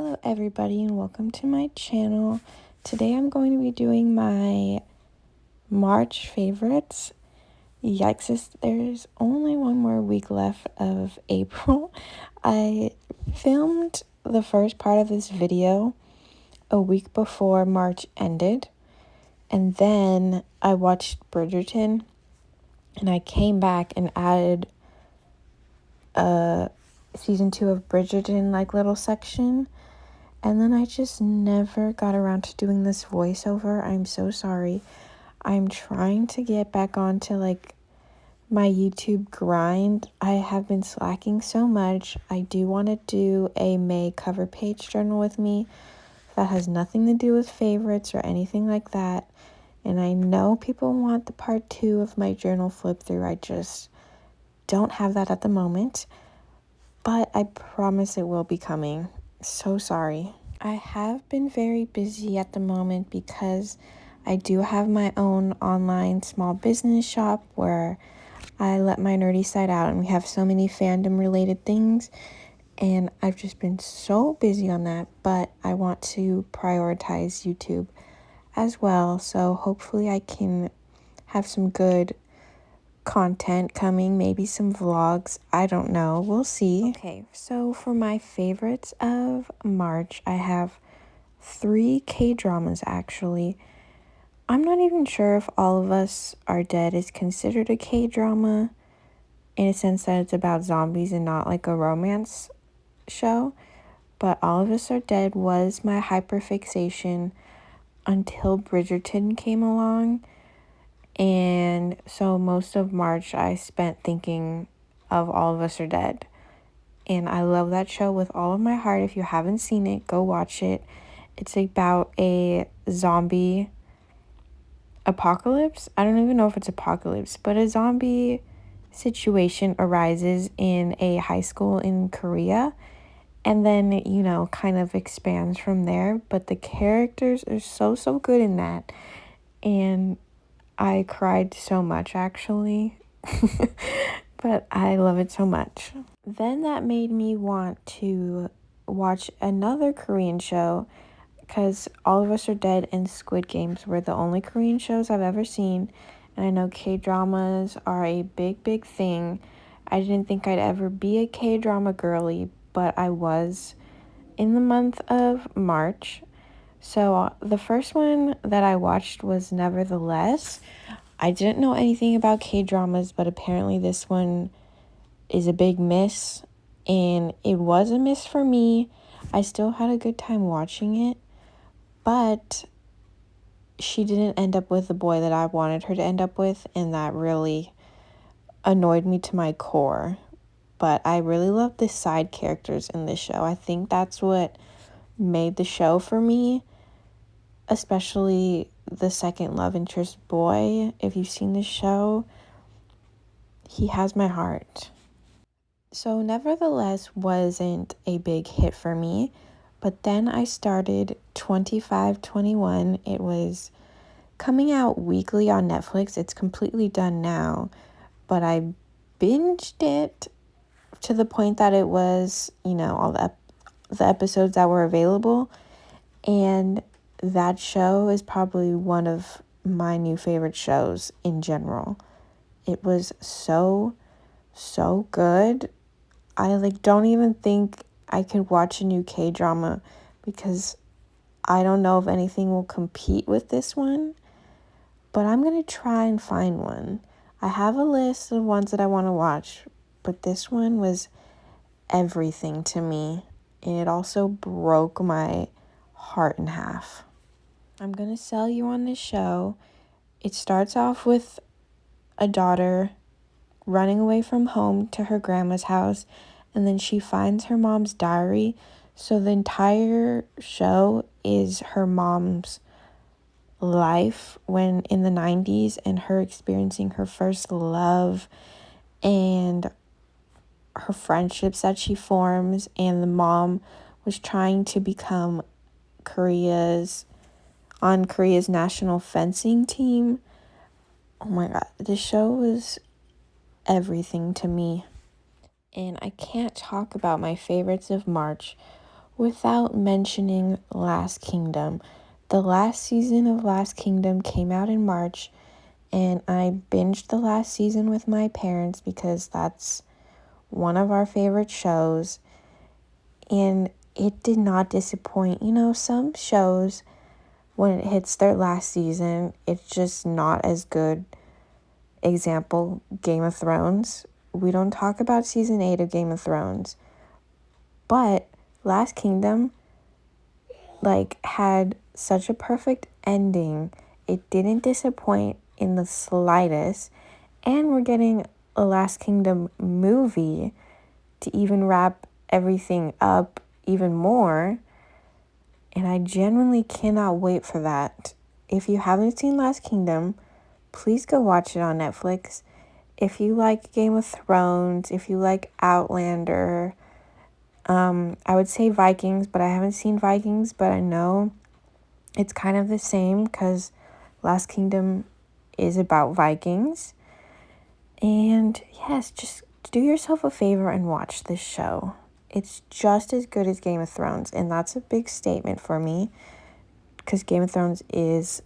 Hello everybody and welcome to my channel. Today I'm going to be doing my March favorites. Yikes, there's only one more week left of April. I filmed the first part of this video a week before March ended, and then I watched Bridgerton, and I came back and added a season 2 of Bridgerton little section. And then I just never got around to doing this voiceover. I'm so sorry. I'm trying to get back onto my YouTube grind. I have been slacking so much. I do want to do a May cover page journal with me. That has nothing to do with favorites or anything like that. And I know people want the part 2 of my journal flip through. I just don't have that at the moment. But I promise it will be coming. So sorry. I have been very busy at the moment because I do have my own online small business shop where I let my nerdy side out, and we have so many fandom related things, and I've just been so busy on that. But I want to prioritize YouTube as well, so hopefully I can have some good content coming, maybe some vlogs. I don't know, we'll see. Okay, so for my favorites of March, I have 3 K-dramas actually. I'm not even sure if All of Us Are Dead is considered a K-drama in a sense that it's about zombies and not like a romance show, but All of Us Are Dead was my hyperfixation until Bridgerton came along. And so most of March I spent thinking of All of Us Are Dead. And I love that show with all of my heart. If you haven't seen it, go watch it. It's about a zombie apocalypse. I don't even know if it's apocalypse, but a zombie situation arises in a high school in Korea. And then, kind of expands from there. But the characters are so good in that. And I cried so much, actually, but I love it so much. Then that made me want to watch another Korean show, because All of Us Are Dead and Squid Games were the only Korean shows I've ever seen, and I know K-dramas are a big thing. I didn't think I'd ever be a K-drama girly, but I was in the month of March. So the first one that I watched was Nevertheless. I didn't know anything about K-dramas, but apparently this one is a big miss, and it was a miss for me. I still had a good time watching it, but she didn't end up with the boy that I wanted her to end up with, and that really annoyed me to my core. But I really love the side characters in this show. I think that's what made the show for me, especially the second love interest boy. If you've seen the show, he has my heart. So Nevertheless wasn't a big hit for me, but then I started 2521. It was coming out weekly on Netflix. It's completely done now, but I binged it to the point that it was, all the episodes that were available, and that show is probably one of my new favorite shows in general. It was so good. I don't even think I could watch a new K-drama because I don't know if anything will compete with this one, but I'm going to try and find one. I have a list of ones that I want to watch, but this one was everything to me, and it also broke my heart in half. I'm going to sell you on this show. It starts off with a daughter running away from home to her grandma's house, and then she finds her mom's diary. So the entire show is her mom's life when in the 90s, and her experiencing her first love and her friendships that she forms, and the mom was trying to become Korea's national fencing team. Oh my god, this show was everything to me. And I can't talk about my favorites of March without mentioning Last Kingdom. The last season of Last Kingdom came out in March, and I binged the last season with my parents because that's one of our favorite shows, and it did not disappoint. You know, some shows, when it hits their last season, it's just not as good. Example, Game of Thrones. We don't talk about season 8 of Game of Thrones, but Last Kingdom had such a perfect ending. It didn't disappoint in the slightest, and we're getting a Last Kingdom movie to even wrap everything up even more, and I genuinely cannot wait for that. If you haven't seen Last Kingdom, please go watch it on Netflix. If you like Game of Thrones, if you like Outlander, I would say Vikings, but I haven't seen Vikings, but I know it's kind of the same because Last Kingdom is about Vikings. And yes, just do yourself a favor and watch this show. It's just as good as Game of Thrones, and that's a big statement for me because Game of Thrones is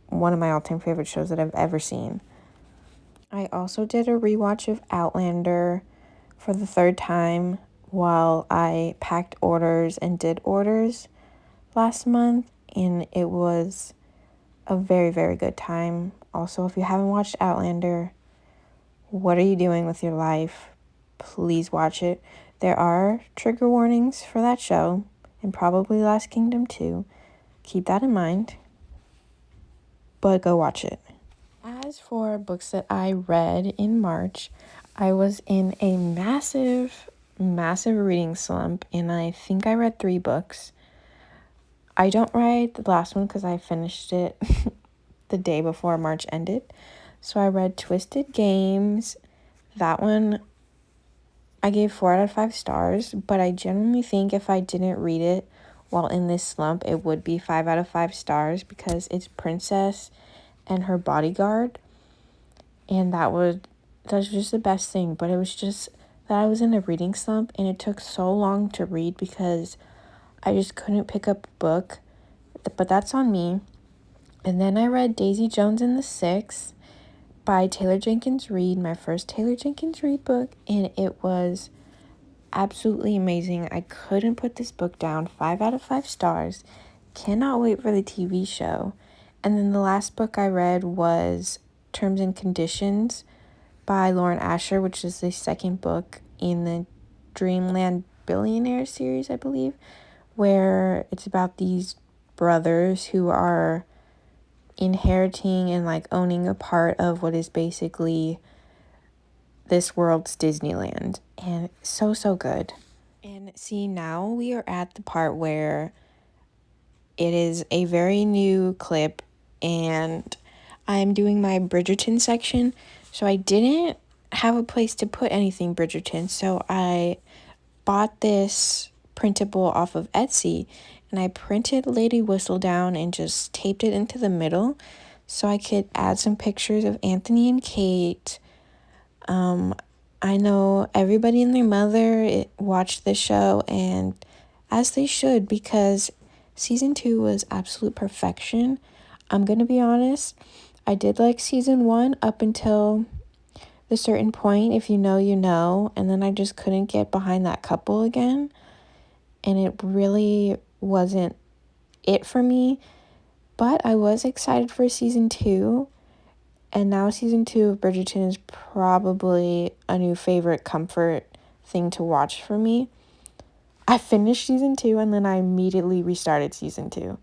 one of my all-time favorite shows that I've ever seen. I also did a rewatch of Outlander for the third time while I packed orders and did orders last month, and it was a very, very good time. Also, if you haven't watched Outlander, what are you doing with your life? Please watch it. There are trigger warnings for that show, and probably Last Kingdom too. Keep that in mind, but go watch it. As for books that I read in March, I was in a massive reading slump, and I think I read 3 books. I don't write the last one because I finished it the day before March ended. So I read Twisted Games. That one I gave 4 out of 5 stars, but I genuinely think if I didn't read it while in this slump, it would be 5 out of 5 stars because it's Princess and her bodyguard. And that's just the best thing. But it was just that I was in a reading slump, and it took so long to read because I just couldn't pick up a book. But that's on me. And then I read Daisy Jones and the Six by Taylor Jenkins Reid, my first Taylor Jenkins Reid book, and it was absolutely amazing. I couldn't put this book down. 5 out of 5 stars. Cannot wait for the TV show. And then the last book I read was Terms and Conditions by Lauren Asher, which is the second book in the Dreamland Billionaire series, I believe, where it's about these brothers who are inheriting and owning a part of what is basically this world's Disneyland. And so good. And see, now we are at the part where it is a very new clip, and I'm doing my Bridgerton section. So I didn't have a place to put anything Bridgerton, so I bought this printable off of Etsy, and I printed Lady Whistledown and just taped it into the middle so I could add some pictures of Anthony and Kate. I know everybody and their mother watched the show, and as they should, because season 2 was absolute perfection. I'm gonna be honest, I did like season 1 up until the certain point. If you know, you know, and then I just couldn't get behind that couple again, and it really wasn't it for me. But I was excited for season 2, and now season 2 of Bridgerton is probably a new favorite comfort thing to watch for me. I finished season 2 and then I immediately restarted season 2.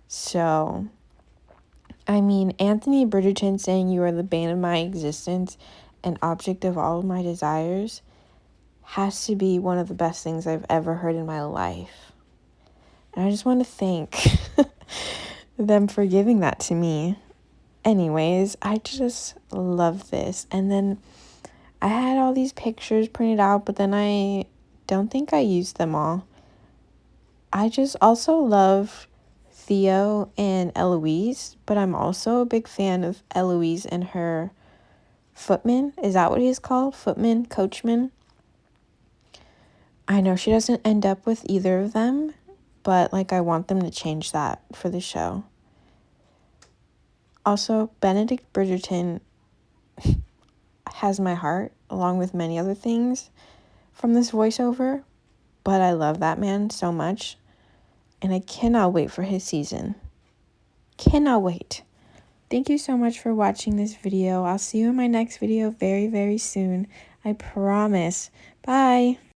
So, I mean, Anthony Bridgerton saying you are the bane of my existence and object of all of my desires has to be one of the best things I've ever heard in my life. And I just want to thank them for giving that to me. Anyways, I just love this. And then I had all these pictures printed out, but then I don't think I used them all. I just also love Theo and Eloise, but I'm also a big fan of Eloise and her footman. Is that what he's called? Footman? Coachman? I know she doesn't end up with either of them, but like I want them to change that for the show. Also, Benedict Bridgerton has my heart, along with many other things from this voiceover, but I love that man so much, and I cannot wait for his season. Cannot wait. Thank you so much for watching this video. I'll see you in my next video very, very soon. I promise. Bye.